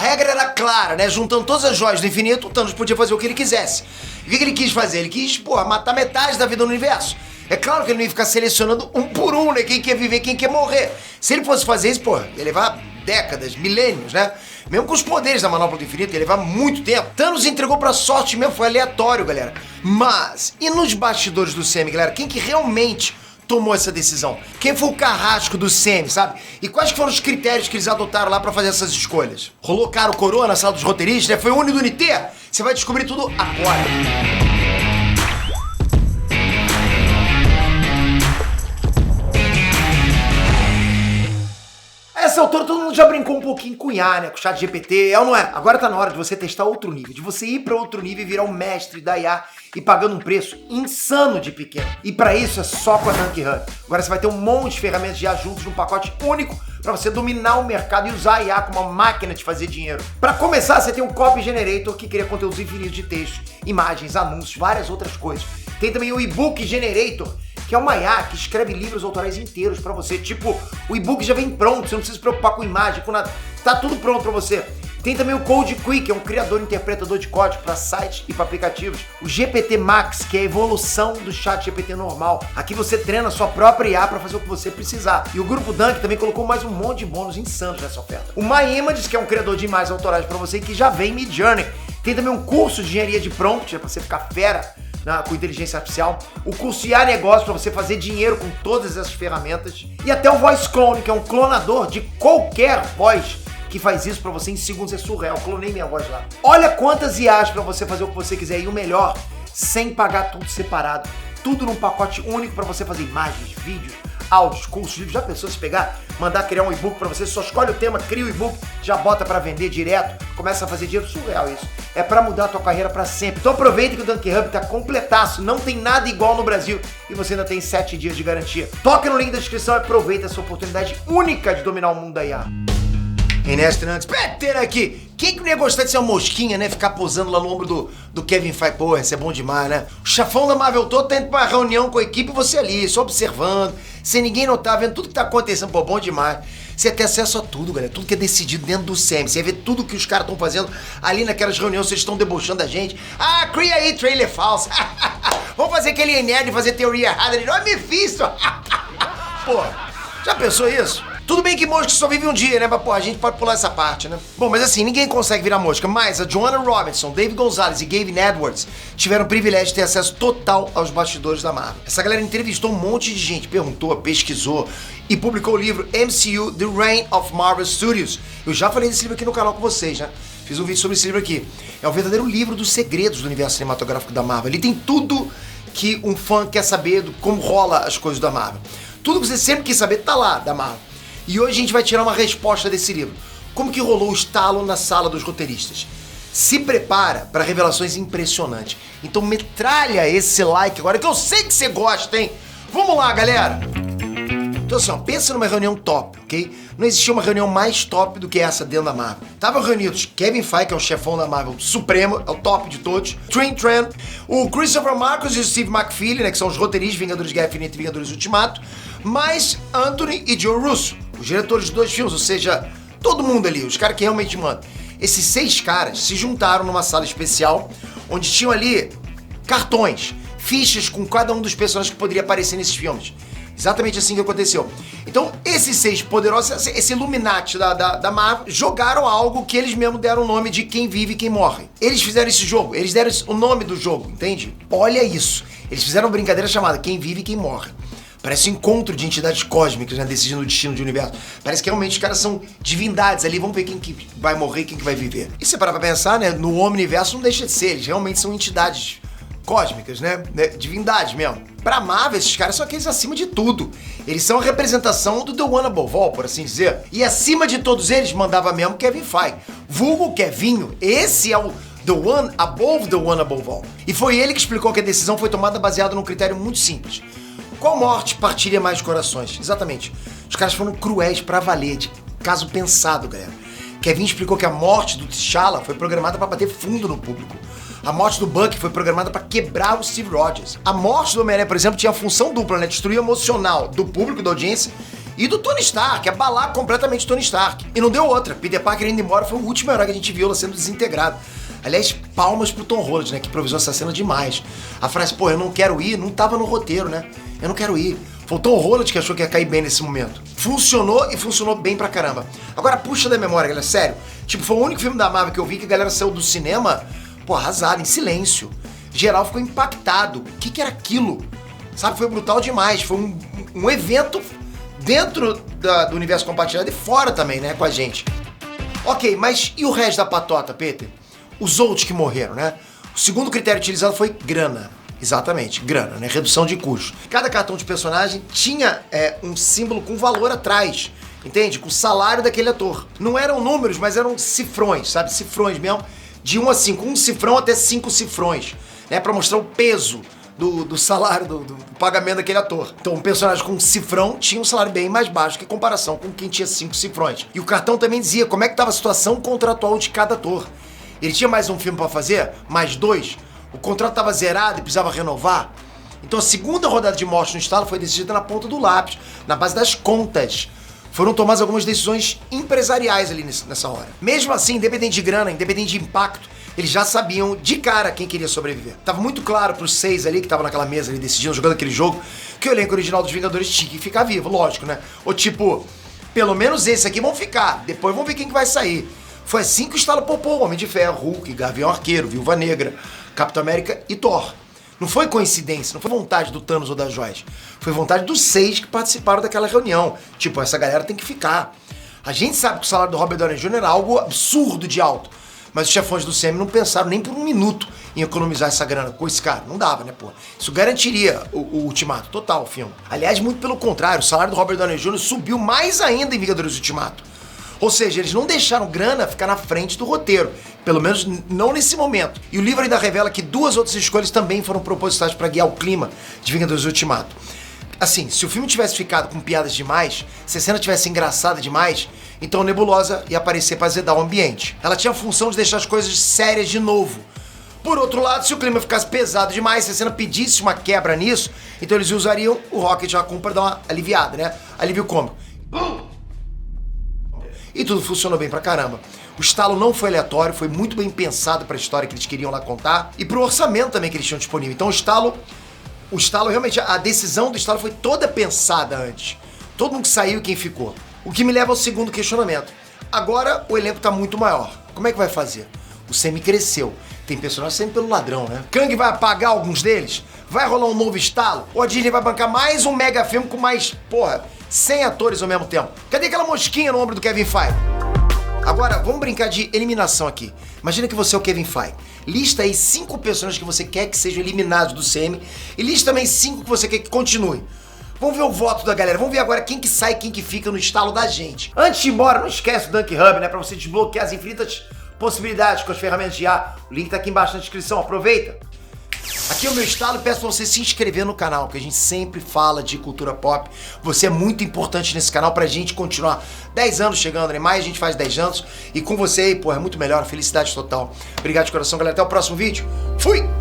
regra era clara, né? Juntando todas as joias do infinito, o Thanos podia fazer o que ele quisesse. E o que ele quis fazer? Ele quis, matar metade da vida no universo. É claro que ele não ia ficar selecionando um por um, né? Quem quer viver, quem quer morrer. Se ele fosse fazer isso, ia levar décadas, milênios, né? Mesmo com os poderes da Manopla do Infinito, ia levar muito tempo. Thanos entregou pra sorte mesmo, foi aleatório, galera. Mas, e nos bastidores do Semi, galera? Quem que realmente tomou essa decisão? Quem foi o carrasco do Semi, sabe? E quais foram os critérios que eles adotaram lá pra fazer essas escolhas? Rolou caro coroa na sala dos roteiristas, né? Foi o Uni do Unité? Você vai descobrir tudo agora. Essa altura todo mundo já brincou um pouquinho com IA, né? Com o chat GPT, é ou não é? Agora tá na hora de você testar outro nível, de você ir pra outro nível e virar um mestre da IA e pagando um preço insano de pequeno. E pra isso é só com a Dunk Hub. Agora você vai ter um monte de ferramentas de IA juntos num pacote único pra você dominar o mercado e usar a IA como uma máquina de fazer dinheiro. Pra começar, você tem um Copy Generator que cria conteúdos infinitos de texto, imagens, anúncios, várias outras coisas. Tem também o eBook Generator, que é uma IA que escreve livros autorais inteiros pra você. Tipo, o e-book já vem pronto, você não precisa se preocupar com imagem, com nada. Tá tudo pronto pra você. Tem também o Code Quick, que é um criador e interpretador de código para sites e para aplicativos. O GPT Max, que é a evolução do chat GPT normal. Aqui você treina a sua própria IA para fazer o que você precisar. E o Grupo Dunk também colocou mais um monte de bônus insanos nessa oferta. O My Images, que é um criador de imagens autorais para você, que já vem Midjourney. Tem também um curso de engenharia de prompt, para você ficar fera com inteligência artificial, o curso IA Negócio para você fazer dinheiro com todas essas ferramentas, e até o Voice Clone, que é um clonador de qualquer voz que faz isso pra você em segundos. É surreal, clonei minha voz lá. Olha quantas IAs pra você fazer o que você quiser, e o melhor, sem pagar tudo separado, tudo num pacote único pra você fazer imagens, vídeos, áudios, cursos, livros. Já pensou se pegar, mandar criar um e-book pra você, só escolhe o tema, cria o e-book, já bota pra vender direto, começa a fazer dinheiro? Surreal isso. É pra mudar a tua carreira pra sempre. Então aproveita que o Dunk Hub tá completaço, não tem nada igual no Brasil e você ainda tem 7 dias de garantia. Toca no link da descrição e aproveita essa oportunidade única de dominar o mundo da IA. Ernesto Nantes, Peter aqui. Quem que não ia gostar de ser uma mosquinha, né? Ficar posando lá no ombro do Kevin Feige. Pô, isso é bom demais, né? O chefão da Marvel todo tá indo pra uma reunião com a equipe e você ali, só observando, sem ninguém notar, vendo tudo que tá acontecendo. Pô, bom demais. Você tem acesso a tudo, galera. Tudo que é decidido dentro do SEMI. Você vai ver tudo que os caras estão fazendo ali naquelas reuniões. Vocês estão debochando da gente. Ah, cria aí trailer falso. Vamos fazer aquele nerd e fazer teoria errada. Ele, ó, Mephisto. Pô, já pensou isso? Tudo bem que mosca só vive um dia, né? Mas, pô, a gente pode pular essa parte, né? Bom, mas assim, ninguém consegue virar mosca, mas a Joanna Robinson, Dave Gonzalez e Gavin Edwards tiveram o privilégio de ter acesso total aos bastidores da Marvel. Essa galera entrevistou um monte de gente, perguntou, pesquisou e publicou o livro MCU The Reign of Marvel Studios. Eu já falei desse livro aqui no canal com vocês, né? Fiz um vídeo sobre esse livro aqui. É o verdadeiro livro dos segredos do universo cinematográfico da Marvel. Ele tem tudo que um fã quer saber do como rola as coisas da Marvel. Tudo que você sempre quis saber tá lá, da Marvel. E hoje a gente vai tirar uma resposta desse livro. Como que rolou o estalo na sala dos roteiristas? Se prepara para revelações impressionantes. Então metralha esse like agora, que eu sei que você gosta, hein? Vamos lá, galera! Então assim, ó, pensa numa reunião top, ok? Não existia uma reunião mais top do que essa dentro da Marvel. Estavam reunidos Kevin Feige, que é o chefão da Marvel supremo, é o top de todos, Trent Tran, o Christopher Marcus e o Steve McFeely, né, que são os roteiristas de Vingadores Guerra Infinita e Vingadores Ultimato, mais Anthony e Joe Russo, os diretores de 2 filmes, ou seja, todo mundo ali, os caras que realmente mandam. Esses 6 caras se juntaram numa sala especial, onde tinham ali cartões, fichas com cada um dos personagens que poderia aparecer nesses filmes. Exatamente assim que aconteceu. Então, esses 6 poderosos, esse Illuminati da Marvel, jogaram algo que eles mesmos deram o nome de quem vive e quem morre. Eles fizeram esse jogo, eles deram o nome do jogo, entende? Olha isso. Eles fizeram uma brincadeira chamada Quem Vive e Quem Morre. Parece um encontro de entidades cósmicas, né, decidindo o destino do universo. Parece que realmente os caras são divindades ali, vamos ver quem que vai morrer e quem que vai viver. E se você parar pra pensar, né, no Omniverso não deixa de ser, eles realmente são entidades cósmicas, né, divindades mesmo. Pra Marvel, esses caras são aqueles acima de tudo. Eles são a representação do The One Above All, por assim dizer. E acima de todos eles, mandava mesmo Kevin Feige. Vulgo Kevinho, esse é o The One Above The One Above All. E foi ele que explicou que a decisão foi tomada baseada num critério muito simples. Qual morte partilha mais corações? Exatamente. Os caras foram cruéis pra valer, de caso pensado, galera. Kevin explicou que a morte do T'Challa foi programada pra bater fundo no público. A morte do Bucky foi programada pra quebrar o Steve Rogers. A morte do Homem-Aranha, por exemplo, tinha a função dupla, né? Destruir o emocional do público, da audiência, E do Tony Stark, abalar completamente o Tony Stark. E não deu outra. Peter Parker indo embora foi o último herói que a gente viu lá sendo desintegrado. Aliás, palmas pro Tom Holland, né, que improvisou essa cena demais. A frase, pô, eu não quero ir, não tava no roteiro, né? Eu não quero ir. Foi o Tom Holland que achou que ia cair bem nesse momento. Funcionou e funcionou bem pra caramba. Agora, puxa da memória, galera, sério. Tipo, foi o único filme da Marvel que eu vi que a galera saiu do cinema, pô, arrasada, em silêncio. Geral ficou impactado. O que era aquilo? Sabe, foi brutal demais. Foi um evento dentro do universo compartilhado e fora também, né, com a gente. Ok, mas e o resto da patota, Peter? Os outros que morreram, né? O segundo critério utilizado foi grana. Exatamente, grana, né? Redução de custos. Cada cartão de personagem tinha um símbolo com valor atrás, entende? Com o salário daquele ator. Não eram números, mas eram cifrões, sabe? Cifrões mesmo, de 1 a 5. Um cifrão até 5 cifrões, né? Pra mostrar o peso do salário, do pagamento daquele ator. Então, um personagem com um cifrão tinha um salário bem mais baixo que em comparação com quem tinha 5 cifrões. E o cartão também dizia como é que estava a situação contratual de cada ator. Ele tinha mais um filme pra fazer? Mais 2? O contrato estava zerado e precisava renovar? Então a segunda rodada de morte no estalo foi decidida na ponta do lápis, na base das contas. Foram tomadas algumas decisões empresariais ali nessa hora. Mesmo assim, independente de grana, independente de impacto, eles já sabiam de cara quem queria sobreviver. Tava muito claro pros 6 ali que estavam naquela mesa ali decidindo, jogando aquele jogo, que o elenco original dos Vingadores tinha que ficar vivo, lógico, né? Ou tipo, pelo menos esse aqui vão ficar, depois vamos ver quem que vai sair. Foi assim que o estalo popou Homem de Ferro, Hulk, Gavião Arqueiro, Viúva Negra, Capitão América e Thor. Não foi coincidência, não foi vontade do Thanos ou das joias. Foi vontade dos 6 que participaram daquela reunião. Tipo, essa galera tem que ficar. A gente sabe que o salário do Robert Downey Jr. era algo absurdo de alto. Mas os chefões do CM não pensaram nem por um minuto em economizar essa grana com esse cara. Não dava, né, pô? Isso garantiria o ultimato total, o filme. Aliás, muito pelo contrário, o salário do Robert Downey Jr. subiu mais ainda em Vingadores Ultimato. Ou seja, eles não deixaram grana ficar na frente do roteiro. Pelo menos não nesse momento. E o livro ainda revela que 2 outras escolhas também foram propositais para guiar o clima de Vingadores Ultimato. Assim, se o filme tivesse ficado com piadas demais, se a cena tivesse engraçada demais, então Nebulosa ia aparecer para azedar o ambiente. Ela tinha a função de deixar as coisas sérias de novo. Por outro lado, se o clima ficasse pesado demais, se a cena pedisse uma quebra nisso, então eles usariam o Rocket Raccoon para dar uma aliviada, né? Alívio cômico. E tudo funcionou bem pra caramba. O estalo não foi aleatório, foi muito bem pensado pra história que eles queriam lá contar e pro orçamento também que eles tinham disponível. Então o estalo realmente, a decisão do estalo foi toda pensada antes. Todo mundo que saiu e quem ficou. O que me leva ao segundo questionamento. Agora o elenco tá muito maior. Como é que vai fazer? O Semi cresceu. Tem personagem sempre pelo ladrão, né? Kang vai apagar alguns deles? Vai rolar um novo estalo? Ou a Disney vai bancar mais um mega filme com mais, 100 atores ao mesmo tempo? Cadê aquela mosquinha no ombro do Kevin Feige? Agora, vamos brincar de eliminação aqui. Imagina que você é o Kevin Feige. Lista aí 5 personagens que você quer que sejam eliminados do CM e lista também 5 que você quer que continue. Vamos ver o voto da galera. Vamos ver agora quem que sai e quem que fica no estalo da gente. Antes de ir embora, não esquece o Dunk Hub, né? Pra você desbloquear as infinitas possibilidades com as ferramentas de IA. O link tá aqui embaixo na descrição. Aproveita. Aqui é o meu estalo e peço pra você se inscrever no canal, que a gente sempre fala de cultura pop. Você é muito importante nesse canal pra gente continuar 10 anos chegando, né? Mais a gente faz 10 anos. E com você aí, é muito melhor. Felicidade total. Obrigado de coração, galera. Até o próximo vídeo. Fui!